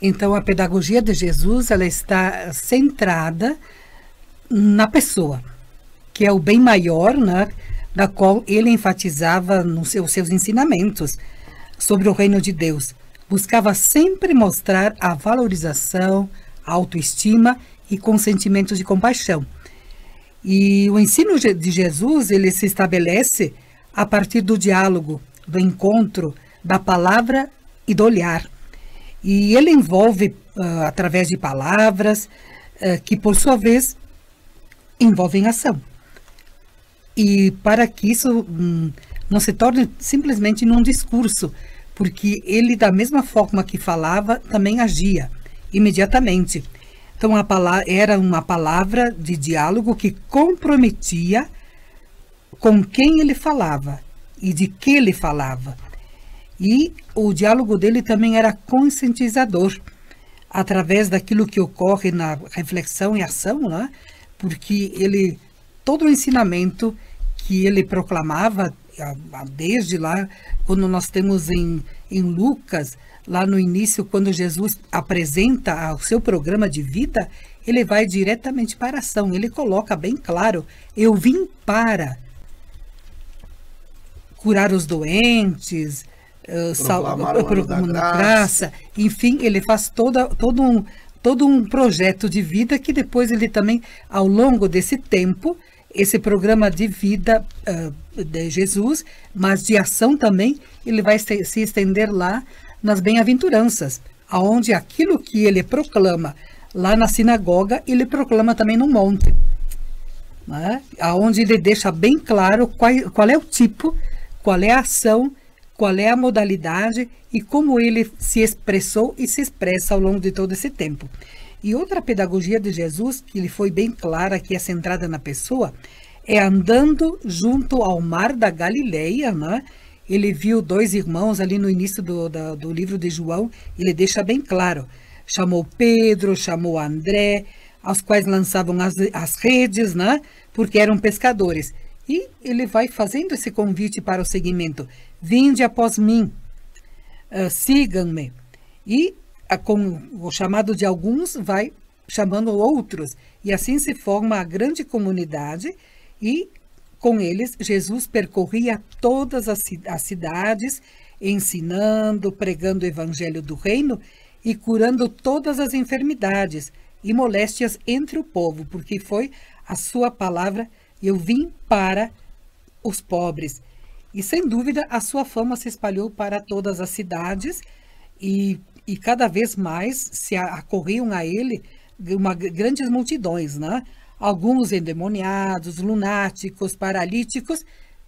Então, a pedagogia de Jesus, ela está centrada na pessoa, que é o bem maior, né, da qual ele enfatizava nos seus ensinamentos sobre o reino de Deus. Buscava sempre mostrar a valorização, a autoestima e com sentimentos de compaixão. E o ensino de Jesus, ele se estabelece a partir do diálogo, do encontro, da palavra e do olhar. E ele envolve, através de palavras, que por sua vez envolvem ação. E para que isso não se torne simplesmente num discurso, porque ele, da mesma forma que falava, também agia imediatamente. Então, era uma palavra de diálogo que comprometia com quem ele falava e de que ele falava. E o diálogo dele também era conscientizador, através daquilo que ocorre na reflexão e ação, né? Porque todo o ensinamento que ele proclamava, desde lá, quando nós temos em Lucas, lá no início, quando Jesus apresenta o seu programa de vida, ele vai diretamente para a ação. Ele coloca bem claro: eu vim para curar os doentes, proclamar graça. Enfim, ele faz todo um projeto de vida que depois ele também, ao longo desse tempo, esse programa de vida de Jesus, mas de ação também, ele vai se estender lá nas bem-aventuranças, aonde aquilo que ele proclama lá na sinagoga, ele proclama também no monte, né? Aonde ele deixa bem claro qual é o tipo, qual é a ação, qual é a modalidade e como ele se expressou e se expressa ao longo de todo esse tempo. E outra pedagogia de Jesus, que ele foi bem clara, que é centrada na pessoa, é andando junto ao mar da Galileia, né? Ele viu dois irmãos ali no início do livro de João, ele deixa bem claro. Chamou Pedro, chamou André, aos quais lançavam as redes, né? Porque eram pescadores. E ele vai fazendo esse convite para o seguimento: vinde após mim, sigam-me. E com o chamado de alguns, vai chamando outros. E assim se forma a grande comunidade e com eles Jesus percorria todas as cidades, ensinando, pregando o evangelho do reino e curando todas as enfermidades e moléstias entre o povo, porque foi a sua palavra: eu vim para os pobres. E sem dúvida a sua fama se espalhou para todas as cidades e cada vez mais se acorriam a ele grandes multidões, né? Alguns endemoniados, lunáticos, paralíticos,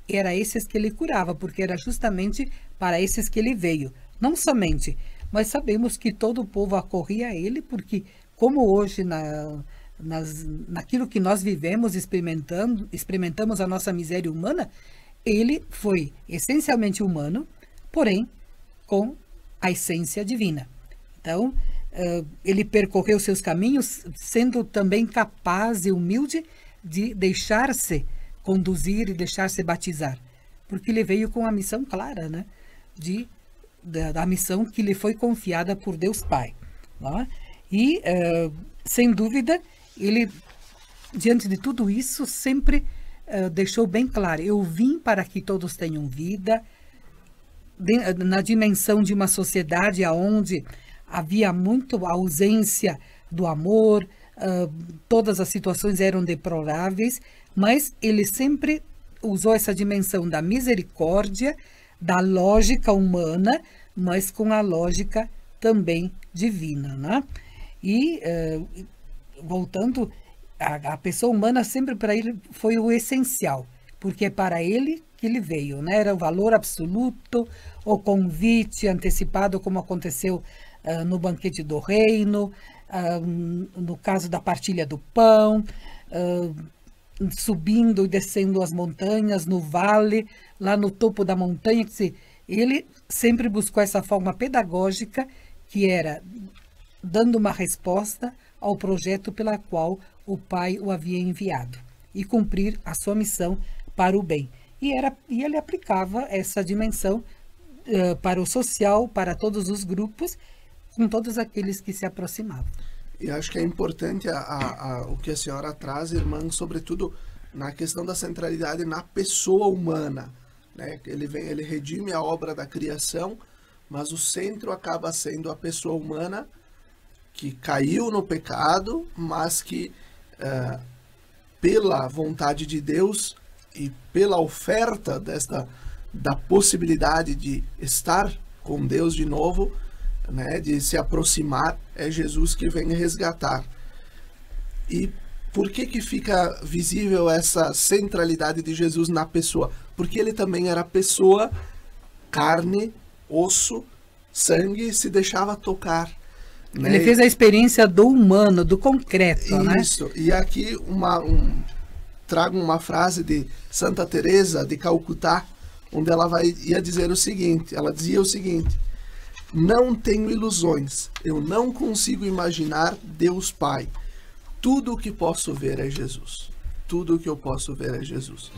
era esses que ele curava, porque era justamente para esses que ele veio. Não somente, mas sabemos que todo o povo acorria a ele, porque como hoje naquilo que nós vivemos, experimentamos a nossa miséria humana, ele foi essencialmente humano, porém com a essência divina. Então, ele percorreu seus caminhos sendo também capaz e humilde de deixar-se conduzir e deixar-se batizar, porque ele veio com a missão clara, né? Da missão que lhe foi confiada por Deus Pai, né? E, sem dúvida, ele, diante de tudo isso, sempre deixou bem claro: eu vim para que todos tenham vida, na dimensão de uma sociedade onde havia muito a ausência do amor, todas as situações eram deploráveis, mas ele sempre usou essa dimensão da misericórdia, da lógica humana, mas com a lógica também divina, né? E, voltando, a pessoa humana sempre para ele foi o essencial, porque é para ele que ele veio, né? Era o valor absoluto, o convite antecipado, como aconteceu no banquete do reino, no caso da partilha do pão, subindo e descendo as montanhas, no vale, lá no topo da montanha. Ele sempre buscou essa forma pedagógica, que era dando uma resposta ao projeto pela qual o Pai o havia enviado e cumprir a sua missão para o bem. E ele aplicava essa dimensão para o social, para todos os grupos, com todos aqueles que se aproximavam. E acho que é importante o que a senhora traz, irmã, sobretudo na questão da centralidade na pessoa humana, né? Ele redime a obra da criação, mas o centro acaba sendo a pessoa humana que caiu no pecado, mas que pela vontade de Deus e pela oferta da possibilidade de estar com Deus de novo, né, de se aproximar, é Jesus que vem resgatar. E por que fica visível essa centralidade de Jesus na pessoa? Porque ele também era pessoa, carne, osso, sangue, se deixava tocar. Né? Ele fez a experiência do humano, do concreto, né? Isso. E aqui trago uma frase de Santa Teresa de Calcutá, onde ela ia dizer o seguinte, ela dizia o seguinte: não tenho ilusões, eu não consigo imaginar Deus Pai. Tudo o que posso ver é Jesus. Tudo o que eu posso ver é Jesus.